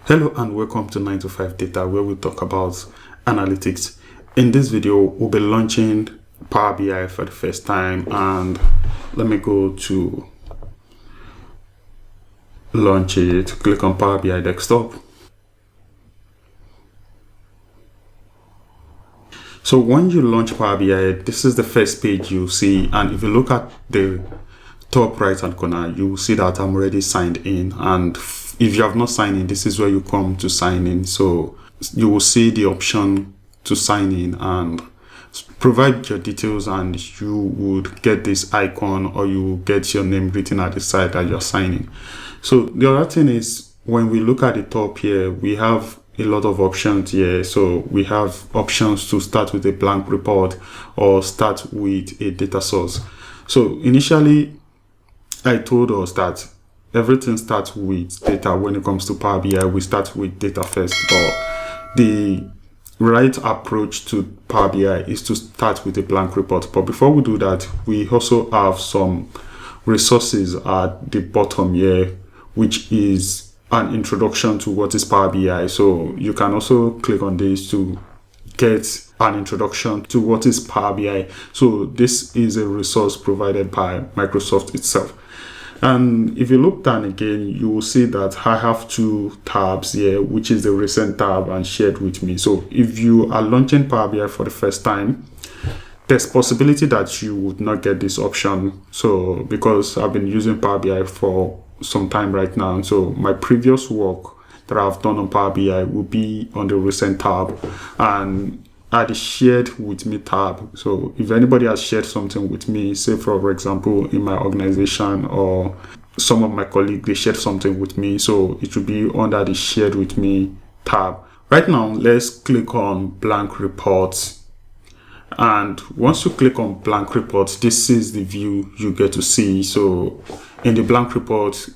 Hello and welcome to 9 to 5 Data, where we talk about analytics. In this video, we'll be launching Power BI for the first time, and let me go to launch it. Click on Power BI desktop. So when you launch Power BI, this is the first page you'll see, and if you look at the top right hand corner, you will see that I'm already signed in, and if you have not signed in, this is where you come to sign in. So you will see the option to sign in and provide your details, and you would get this icon, or you will get your name written at the side that you're signing. So the other thing is, when we look at the top here, we have a lot of options here. So we have options to start with a blank report or start with a data source. So initially, I told us that everything starts with data. When it comes to Power BI, we start with data first, but the right approach to Power BI is to start with a blank report. But before we do that, we also have some resources at the bottom here, which is an introduction to what is Power BI. So you can also click on this to get an introduction to what is Power BI. So this is a resource provided by Microsoft itself. And if you look down again, you will see that I have two tabs here, which is the recent tab and shared with me. So if you are launching Power BI for the first time, there's possibility that you would not get this option. So because I've been using Power BI for some time right now, so my previous work that I've done on Power BI will be on the recent tab and at the shared with me tab. So if anybody has shared something with me, say for example in my organization, or some of my colleagues, they shared something with me, so it will be under the shared with me tab. Right now, let's click on blank reports. And once you click on blank reports, this is the view you get to see. So in the blank report,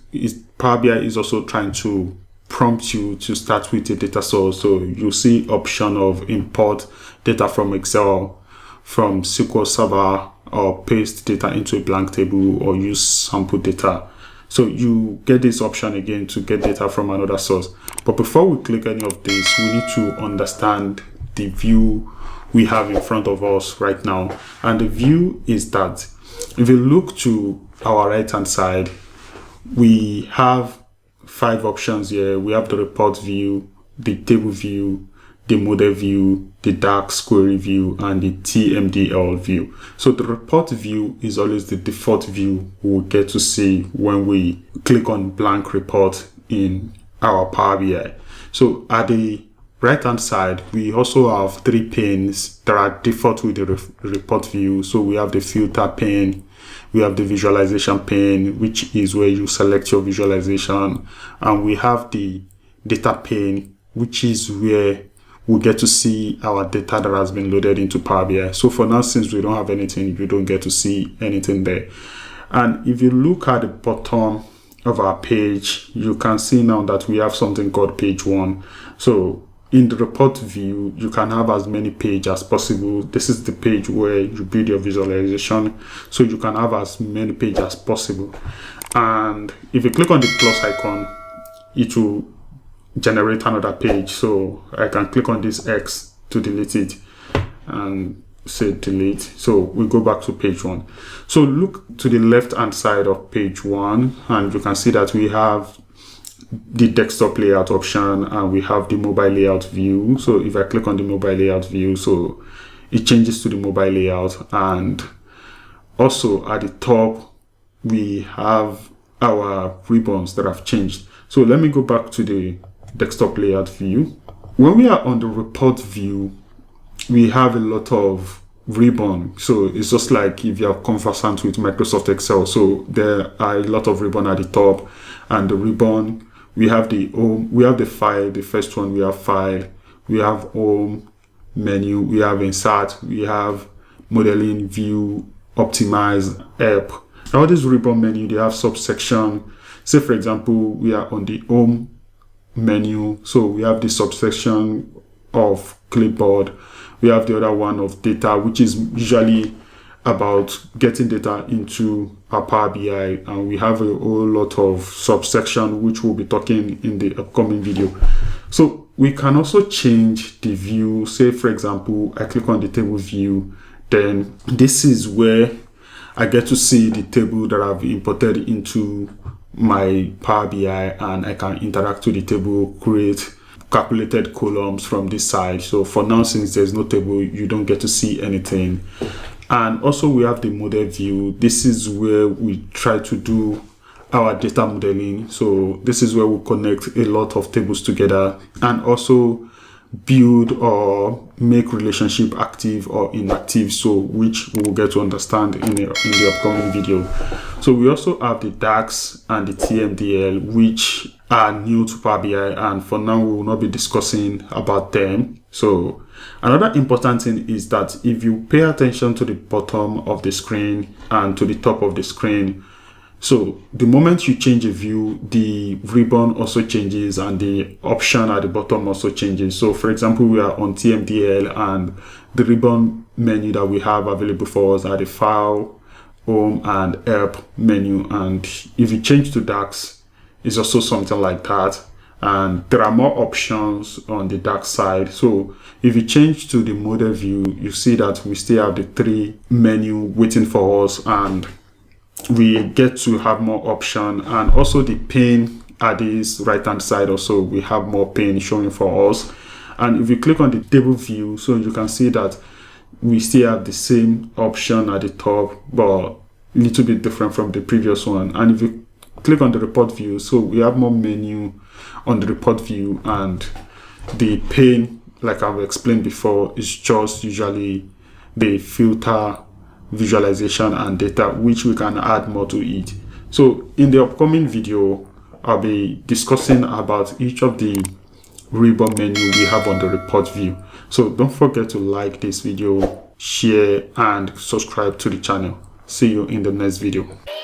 Power BI is also trying to prompt you to start with a data source. So you see option of import data from Excel, from SQL Server, or paste data into a blank table, or use sample data. So you get this option again to get data from another source. But before we click any of this, we need to understand the view we have in front of us right now. And the view is that if you look to our right hand side, we have 5 options here. We have the report view, the table view, the model view, the DAX query view, and the TMDL view. So the report view is always the default view we'll get to see when we click on blank report in our Power BI. So at the right hand side, we also have 3 panes that are default with the report view. So we have the filter pane, we have the visualization pane, which is where you select your visualization, and we have the data pane, which is where we get to see our data that has been loaded into Power BI. So for now, since we don't have anything, you don't get to see anything there. And if you look at the bottom of our page, you can see now that we have something called page 1. So in the report view, you can have as many pages as possible. This is the page where you build your visualization, so you can have as many pages as possible. And if you click on the plus icon, it will generate another page. So I can click on this X to delete it and say delete. So we go back to page 1. So look to the left hand side of page 1, and you can see that we have the desktop layout option, and we have the mobile layout view. So if I click on the mobile layout view, so it changes to the mobile layout. And also at the top, we have our ribbons that have changed. So let me go back to the desktop layout view. When we are on the report view, we have a lot of ribbon. So it's just like if you are conversant with Microsoft Excel. So there are a lot of ribbon at the top, and the ribbon, we have the home, we have the file. The first one, we have file, we have home, menu, we have insert, we have modeling, view, optimize, help. All these ribbon menu, they have subsection. Say for example, we are on the home menu, so we have the subsection of clipboard. We have the other one of data, which is usually about getting data into our Power BI, and we have a whole lot of subsection which we'll be talking in the upcoming video. So we can also change the view. Say for example, I click on the table view, then this is where I get to see the table that I've imported into my Power BI, and I can interact with the table, create calculated columns from this side. So for now, since there's no table, you don't get to see anything. And also we have the model view. This is where we try to do our data modeling. So this is where we connect a lot of tables together and also build or make relationship active or inactive, so which we will get to understand in the upcoming video. So we also have the DAX and the TMDL, which are new to Power BI, and for now we will not be discussing about them. So another important thing is that if you pay attention to the bottom of the screen and to the top of the screen, so the moment you change a view, the ribbon also changes and the option at the bottom also changes. So for example, we are on TMDL and the ribbon menu that we have available for us are the File, Home and Help menu. And if you change to DAX, it's also something like that. And there are more options on the DAX side. So if you change to the model view, you see that we still have the 3 menu waiting for us, and we get to have more option. And also the pane at this right hand side, also we have more pane showing for us. And if you click on the table view, so you can see that we still have the same option at the top, but a little bit different from the previous one. And if you click on the report view, so we have more menu on the report view, and the pane, like I've explained before, is just usually the filter, visualization and data, which we can add more to it. So in the upcoming video, I'll be discussing about each of the ribbon menu we have on the report view. So don't forget to like this video, share and subscribe to the channel. See you in the next video.